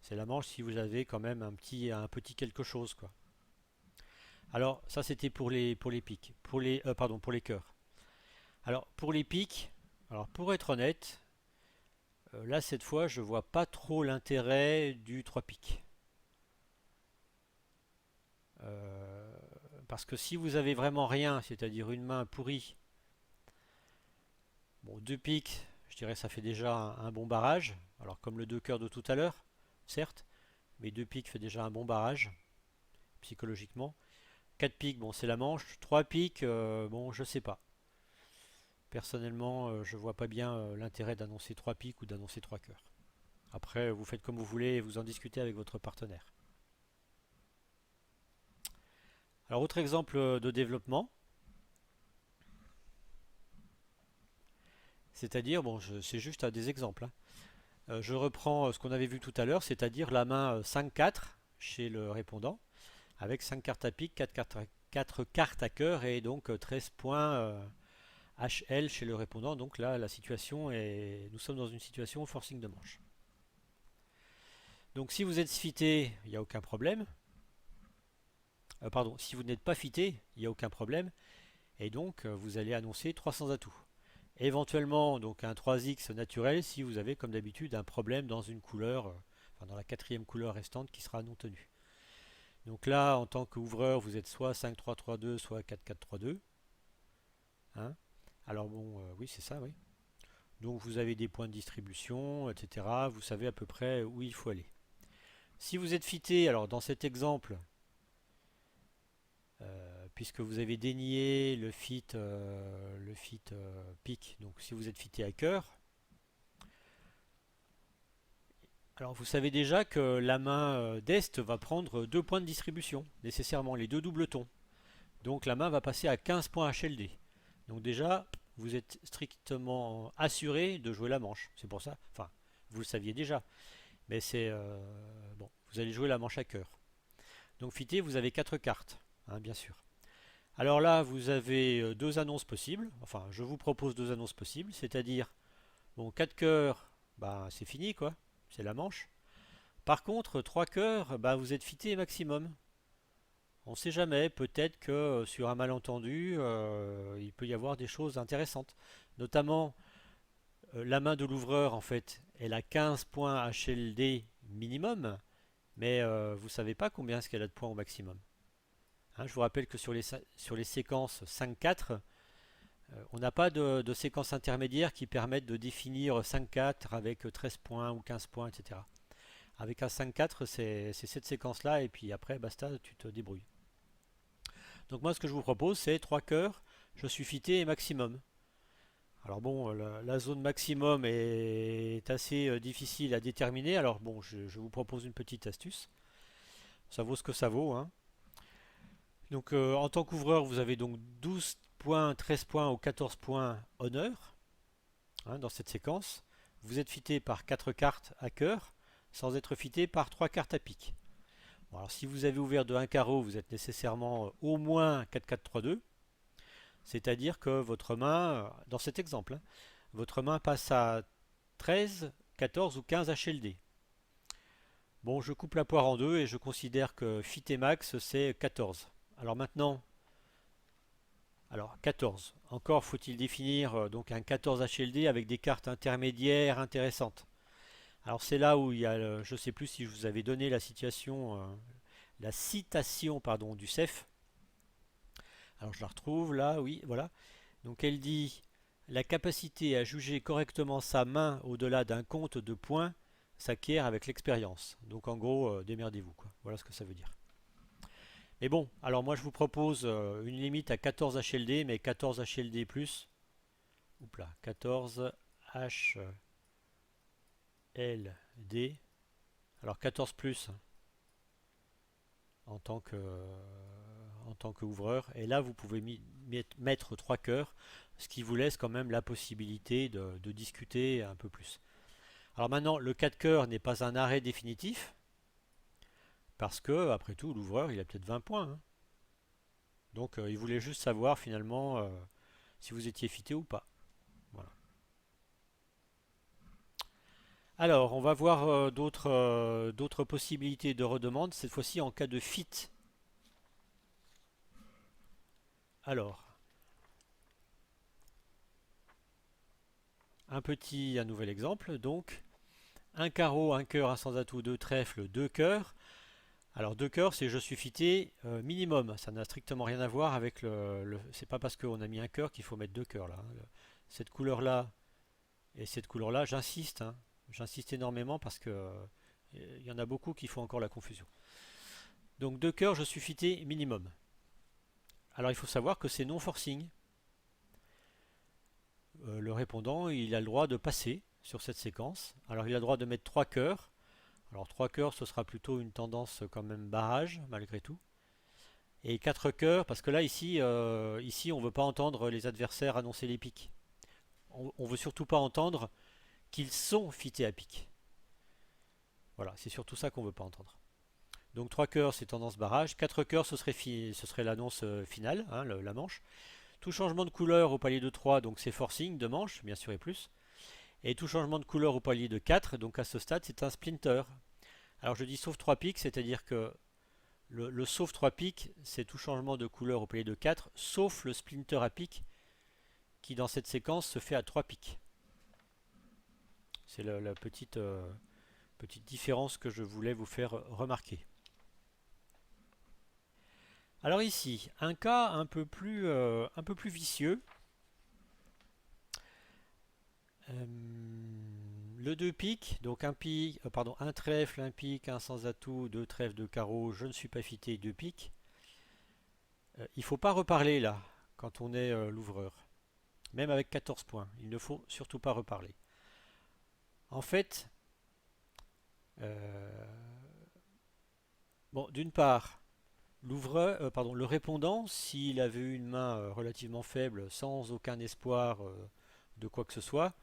C'est la manche si vous avez quand même un petit quelque chose, quoi. Alors, ça c'était pour les piques, pour les cœurs. Alors, pour les piques, alors pour être honnête, là cette fois je vois pas trop l'intérêt du 3 piques. Euh, Parce que si vous avez vraiment rien, c'est-à-dire une main pourrie, bon, 2 piques, je dirais ça fait déjà un bon barrage. Alors comme le 2 cœurs de tout à l'heure, certes, mais 2 piques fait déjà un bon barrage, psychologiquement. 4 piques, bon c'est la manche. 3 piques, bon je sais pas. Personnellement, je vois pas bien l'intérêt d'annoncer 3 piques ou d'annoncer 3 cœurs. Après, vous faites comme vous voulez et vous en discutez avec votre partenaire. Alors, autre exemple de développement, c'est-à-dire, bon, c'est juste des exemples, hein. Je reprends ce qu'on avait vu tout à l'heure, c'est-à-dire la main 5-4 chez le répondant, avec 5 cartes à pique, 4 cartes à cœur et donc 13 points HL chez le répondant. Donc là, nous sommes dans une situation forcing de manche. Donc si vous êtes fité, il n'y a aucun problème. Pardon, si vous n'êtes pas fité, il n'y a aucun problème. Et donc vous allez annoncer 300 atouts. Éventuellement donc un 3X naturel si vous avez comme d'habitude un problème dans une couleur, enfin dans la quatrième couleur restante qui sera non tenue. Donc là en tant qu'ouvreur vous êtes soit 5-3-3-2 soit 4-4-3-2, hein. Alors bon oui c'est ça oui. Donc vous avez des points de distribution, etc. Vous savez à peu près où il faut aller. Si vous êtes fité, alors dans cet exemple, puisque vous avez dénié le fit pic, donc si vous êtes fité à cœur, alors vous savez déjà que la main d'Est va prendre 2 points de distribution, nécessairement les deux doubles tons. Donc la main va passer à 15 points HLD. Donc déjà, vous êtes strictement assuré de jouer la manche. C'est pour ça, enfin, vous le saviez déjà. Mais c'est bon, vous allez jouer la manche à cœur. Donc fité, vous avez 4 cartes, hein, bien sûr. Alors là, vous avez deux annonces possibles. Enfin, je vous propose deux annonces possibles, c'est-à-dire, bon, 4 cœurs, bah, c'est fini, quoi. C'est la manche. Par contre, 3 cœurs, bah, vous êtes fité maximum. On ne sait jamais, peut-être que sur un malentendu, il peut y avoir des choses intéressantes. Notamment, la main de l'ouvreur, en fait, elle a 15 points HLD minimum, mais vous ne savez pas combien est-ce qu'elle a de points au maximum. Hein, je vous rappelle que sur les séquences 5-4, on n'a pas de séquence intermédiaire qui permettent de définir 5-4 avec 13 points ou 15 points, etc. Avec un 5-4, c'est cette séquence-là, et puis après, basta, tu te débrouilles. Donc moi, ce que je vous propose, c'est 3 cœurs, je suis fité et maximum. Alors bon, la zone maximum est assez difficile à déterminer, alors bon, je vous propose une petite astuce. Ça vaut ce que ça vaut, hein. Donc en tant qu'ouvreur, vous avez donc 12 points, 13 points ou 14 points honneur, hein, dans cette séquence. Vous êtes fité par 4 cartes à cœur, sans être fité par 3 cartes à pique. Bon, alors si vous avez ouvert de 1 carreau, vous êtes nécessairement au moins 4-4-3-2, c'est-à-dire que votre main, dans cet exemple, hein, votre main passe à 13, 14 ou 15 HLD. Bon, je coupe la poire en deux et je considère que fité max c'est 14. Alors maintenant, alors 14. Encore faut-il définir donc un 14 HLD avec des cartes intermédiaires intéressantes. Alors c'est là où il y a, je ne sais plus si je vous avais donné la situation, la citation pardon du CEF. Alors je la retrouve là, oui, voilà. Donc elle dit la capacité à juger correctement sa main au-delà d'un compte de points s'acquiert avec l'expérience. Donc en gros, démerdez-vous quoi. Voilà ce que ça veut dire. Mais bon, alors moi je vous propose une limite à 14 HLD, mais 14 HLD plus. Oups là, 14 HLD. Alors 14 plus en tant que ouvreur. Et là vous pouvez mettre 3 cœurs, ce qui vous laisse quand même la possibilité de discuter un peu plus. Alors maintenant, le 4 cœurs n'est pas un arrêt définitif, parce que, après tout, l'ouvreur, il a peut-être 20 points, hein. Donc, il voulait juste savoir, finalement, si vous étiez fité ou pas. Voilà. Alors, on va voir d'autres possibilités de redemande, cette fois-ci en cas de fit. Alors, un nouvel exemple. Donc, un carreau, un cœur, un sans atout, deux trèfles, deux cœurs. Alors deux cœurs, c'est je suis fité minimum. Ça n'a strictement rien à voir avec c'est pas parce qu'on a mis un cœur qu'il faut mettre deux cœurs là, hein. Cette couleur-là et cette couleur-là, j'insiste, hein. J'insiste énormément parce que il y en a beaucoup qui font encore la confusion. Donc deux cœurs, je suis fité minimum. Alors il faut savoir que c'est non forcing. Le répondant, il a le droit de passer sur cette séquence. Alors il a le droit de mettre trois cœurs. Alors 3 cœurs, ce sera plutôt une tendance quand même barrage, malgré tout. Et 4 cœurs, parce que là, ici on ne veut pas entendre les adversaires annoncer les piques. On ne veut surtout pas entendre qu'ils sont fités à pique. Voilà, c'est surtout ça qu'on ne veut pas entendre. Donc 3 cœurs, c'est tendance barrage. 4 cœurs, ce serait l'annonce finale, hein, la manche. Tout changement de couleur au palier de 3, donc c'est forcing de manche, bien sûr et plus. Et tout changement de couleur au palier de 4, donc à ce stade, c'est un splinter. Alors je dis sauf 3 piques, c'est-à-dire que le sauf 3 piques, c'est tout changement de couleur au palier de 4, sauf le splinter à pique, qui dans cette séquence se fait à 3 piques. C'est la petite différence que je voulais vous faire remarquer. Alors ici, un cas un peu plus vicieux. Le 2 piques, donc un pique, pardon, un trèfle, un pique, un sans atout, deux trèfles, deux carreaux, je ne suis pas fité, deux piques. Il ne faut pas reparler là, quand on est l'ouvreur. Même avec 14 points, il ne faut surtout pas reparler. En fait, euh, bon, d'une part, le répondant, s'il avait eu une main relativement faible, sans aucun espoir de quoi que ce soit,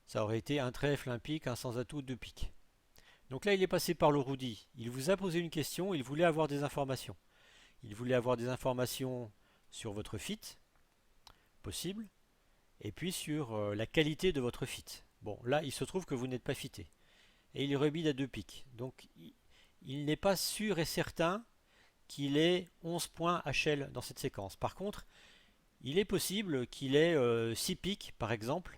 ça aurait été un trèfle, un pique, un sans atout, deux piques. Donc là, il est passé par le roudi. Il vous a posé une question, il voulait avoir des informations. Il voulait avoir des informations sur votre fit, possible, et puis sur la qualité de votre fit. Bon, là, il se trouve que vous n'êtes pas fité. Et il rebide à deux piques. Donc, il n'est pas sûr et certain qu'il ait 11 points HL dans cette séquence. Par contre, il est possible qu'il ait 6 piques, par exemple,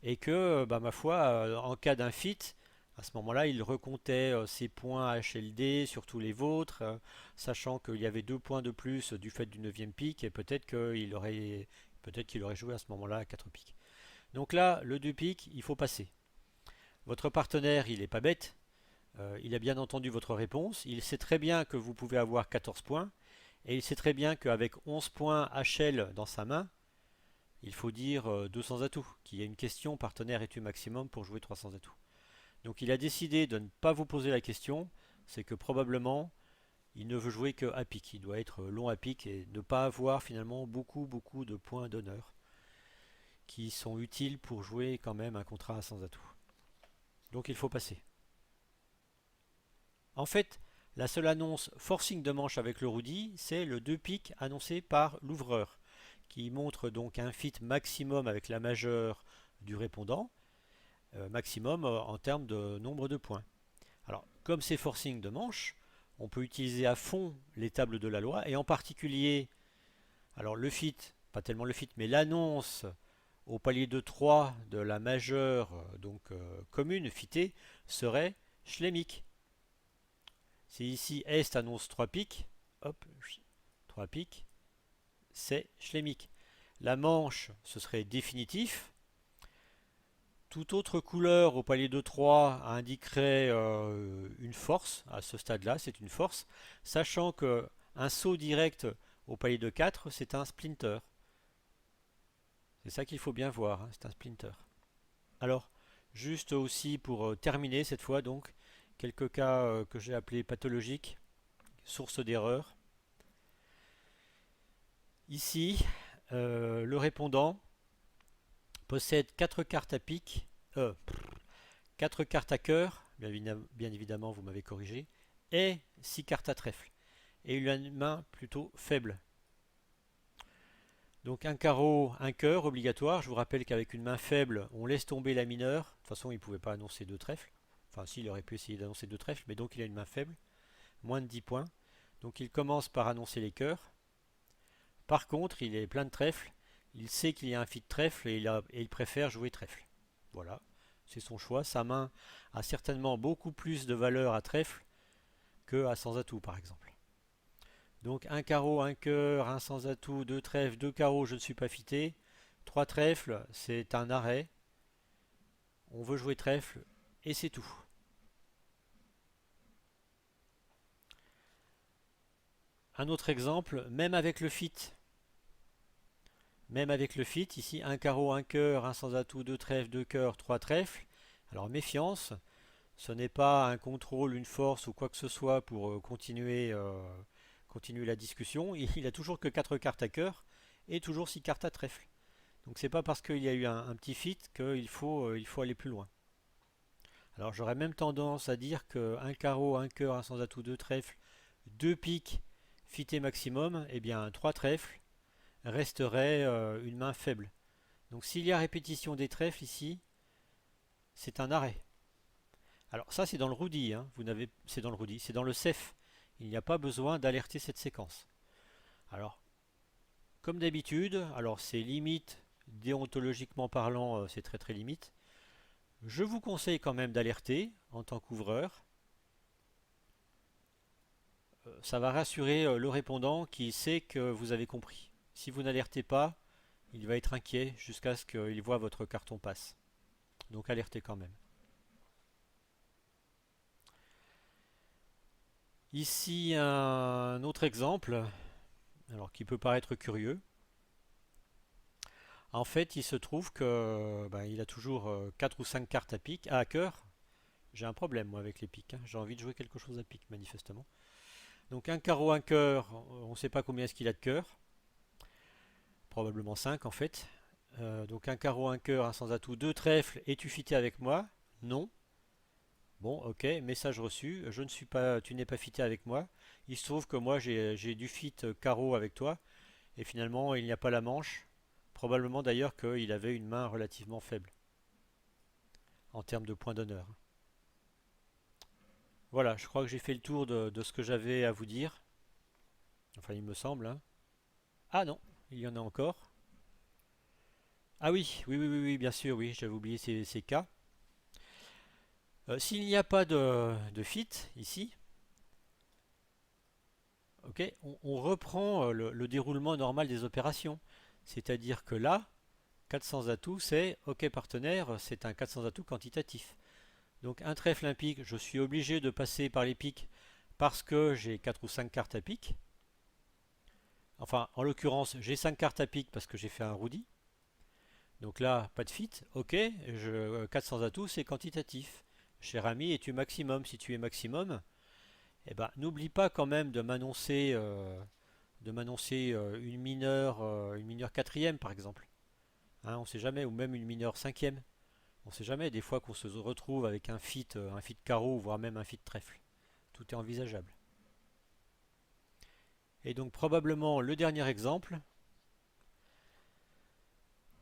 et que, bah, ma foi, en cas d'un fit, à ce moment-là, il recomptait ses points HLD sur tous les vôtres, sachant qu'il y avait 2 points de plus du fait du 9e pique, et peut-être qu'il aurait joué à ce moment-là à 4 piques. Donc là, le 2 piques, il faut passer. Votre partenaire, il n'est pas bête, il a bien entendu votre réponse, il sait très bien que vous pouvez avoir 14 points, et il sait très bien qu'avec 11 points HL dans sa main, il faut dire 200 atouts, qu'il y a une question partenaire et tu maximum pour jouer 300 atouts. Donc il a décidé de ne pas vous poser la question, c'est que probablement il ne veut jouer que à pique, il doit être long à pique et ne pas avoir finalement beaucoup de points d'honneur qui sont utiles pour jouer quand même un contrat à 100 atouts. Donc il faut passer. En fait, la seule annonce forcing de manche avec le roudi, c'est le 2 piques annoncé par l'ouvreur, qui montre donc un fit maximum avec la majeure du répondant, maximum en termes de nombre de points. Alors, comme c'est forcing de manche, on peut utiliser à fond les tables de la loi, et en particulier, alors le fit, pas tellement le fit, mais l'annonce au palier de 3 de la majeure commune fitée serait Schlemick. Si ici Est annonce 3 piques, hop, 3 piques, c'est Schlemick. La manche, ce serait définitif. Toute autre couleur au palier de 3 indiquerait une force. À ce stade-là, c'est une force. Sachant que un saut direct au palier de 4, c'est un splinter. C'est ça qu'il faut bien voir, hein, c'est un splinter. Alors, juste aussi pour terminer cette fois, donc, quelques cas que j'ai appelés pathologiques, source d'erreur. Ici, le répondant possède 4 cartes à pique, 4 cartes à cœur, bien évidemment vous m'avez corrigé, et 6 cartes à trèfle. Et il a une main plutôt faible. Donc un carreau, un cœur obligatoire. Je vous rappelle qu'avec une main faible, on laisse tomber la mineure. De toute façon, il ne pouvait pas annoncer 2 trèfles. Enfin, si, il aurait pu essayer d'annoncer 2 trèfles, mais donc il a une main faible, moins de 10 points. Donc il commence par annoncer les cœurs. Par contre, il est plein de trèfles. Il sait qu'il y a un fit de trèfle et il préfère jouer trèfle. Voilà, c'est son choix. Sa main a certainement beaucoup plus de valeur à trèfle que à sans atout, par exemple. Donc un carreau, un cœur, un sans atout, deux trèfles, deux carreaux, je ne suis pas fité. Trois trèfles, c'est un arrêt. On veut jouer trèfle et c'est tout. Un autre exemple, même avec le fit. Même avec le fit, ici un carreau, un cœur, un sans atout, deux trèfles, deux cœurs, trois trèfles. Alors méfiance, ce n'est pas un contrôle, une force ou quoi que ce soit pour continuer la discussion. Il a toujours que 4 cartes à cœur et toujours 6 cartes à trèfle. Donc c'est pas parce qu'il y a eu un petit fit qu'il faut aller plus loin. Alors j'aurais même tendance à dire qu'un carreau, un cœur, un sans atout, deux trèfles, deux piques, fité maximum, et bien 3 trèfles resterait une main faible. Donc s'il y a répétition des trèfles ici, c'est un arrêt. Alors ça c'est dans le roudi, hein. C'est dans le roudi, c'est dans le CEF. Il n'y a pas besoin d'alerter cette séquence. Alors, comme d'habitude, alors c'est limite, déontologiquement parlant, c'est très limite. Je vous conseille quand même d'alerter en tant qu'ouvreur. Ça va rassurer le répondant qui sait que vous avez compris. Si vous n'alertez pas, il va être inquiet jusqu'à ce qu'il voit votre carton passe. Donc alertez quand même. Ici un autre exemple, alors qui peut paraître curieux. En fait, il se trouve que il a toujours 4 ou 5 cartes à pique, à cœur. J'ai un problème moi avec les piques, hein. J'ai envie de jouer quelque chose à pique manifestement. Donc un carreau, un cœur, on ne sait pas combien est-ce qu'il a de cœur. Probablement 5 en fait. Donc un carreau, un cœur, un sans atout, deux trèfles, es-tu fité avec moi? Non. Bon, ok, message reçu. Je ne suis pas, tu n'es pas fité avec moi. Il se trouve que moi j'ai du fit carreau avec toi et finalement il n'y a pas la manche. Probablement d'ailleurs qu'il avait une main relativement faible en termes de points d'honneur. Voilà, je crois que j'ai fait le tour de ce que j'avais à vous dire. Enfin, il me semble, hein. Ah non, il y en a encore. Ah oui, oui, oui, oui, oui, bien sûr, oui, j'avais oublié ces cas. S'il n'y a pas de fit ici, ok, on reprend le déroulement normal des opérations. C'est-à-dire que là, 400 atouts, c'est OK partenaire, c'est un 400 atouts quantitatif. Donc un trèfle, un pic, je suis obligé de passer par les pics parce que j'ai 4 ou 5 cartes à pic. Enfin, en l'occurrence, j'ai 5 cartes à pic parce que j'ai fait un roudi. Donc là, pas de fit. OK, 400 atouts, c'est quantitatif. Cher ami, es-tu maximum? Si tu es maximum, eh ben, n'oublie pas quand même de m'annoncer une mineure quatrième par exemple. Hein, on ne sait jamais, ou même une mineure cinquième. On ne sait jamais, des fois qu'on se retrouve avec un fit carreau, voire même un fit trèfle. Tout est envisageable. Et donc probablement le dernier exemple.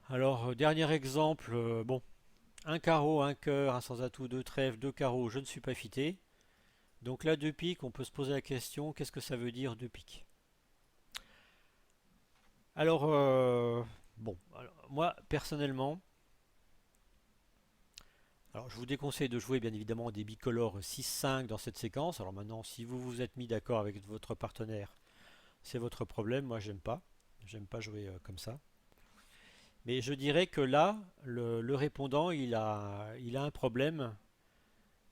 Alors, dernier exemple, bon, un carreau, un cœur, un sans atout, deux trèfles, deux carreaux, je ne suis pas fité. Donc là, deux piques, on peut se poser la question, qu'est-ce que ça veut dire deux piques? Alors, bon, moi personnellement, alors je vous déconseille de jouer bien évidemment des bicolores 6-5 dans cette séquence. Alors maintenant, si vous vous êtes mis d'accord avec votre partenaire, c'est votre problème, moi j'aime pas. J'aime pas jouer comme ça. Mais je dirais que là, le répondant, il a un problème.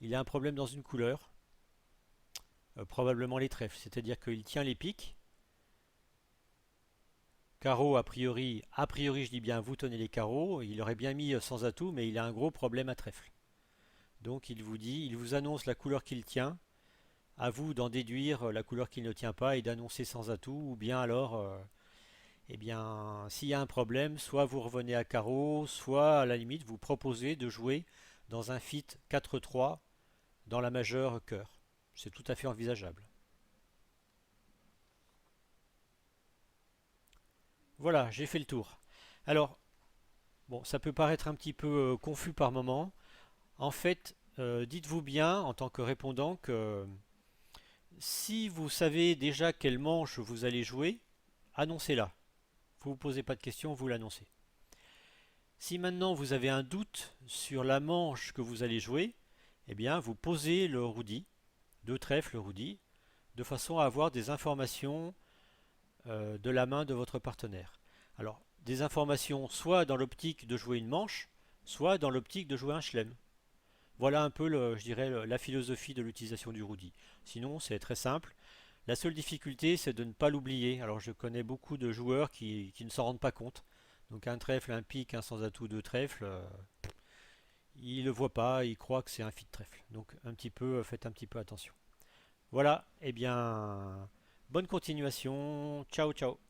Il a un problème dans une couleur, probablement les trèfles. C'est-à-dire qu'il tient les piques. Carreau, a priori, je dis bien, vous tenez les carreaux. Il aurait bien mis sans atout, mais il a un gros problème à trèfle. Donc il vous annonce la couleur qu'il tient. À vous d'en déduire la couleur qu'il ne tient pas et d'annoncer sans atout, ou bien alors eh bien, s'il y a un problème, soit vous revenez à carreau, soit à la limite vous proposez de jouer dans un fit 4-3 dans la majeure cœur. C'est tout à fait envisageable. Voilà, j'ai fait le tour. Alors, bon, ça peut paraître un petit peu confus par moment. En fait, dites-vous bien en tant que répondant que si vous savez déjà quelle manche vous allez jouer, annoncez-la. Vous ne vous posez pas de questions, vous l'annoncez. Si maintenant vous avez un doute sur la manche que vous allez jouer, eh bien vous posez le roudi, deux trèfles roudi, de façon à avoir des informations de la main de votre partenaire. Alors, des informations soit dans l'optique de jouer une manche, soit dans l'optique de jouer un chelem. Voilà un peu, je dirais, la philosophie de l'utilisation du roudi. Sinon, c'est très simple. La seule difficulté, c'est de ne pas l'oublier. Alors, je connais beaucoup de joueurs qui ne s'en rendent pas compte. Donc, un trèfle, un pic, un sans atout, deux trèfles, ils ne le voient pas, ils croient que c'est un fit trèfle. Donc, faites un petit peu attention. Voilà, eh bien, bonne continuation. Ciao, ciao.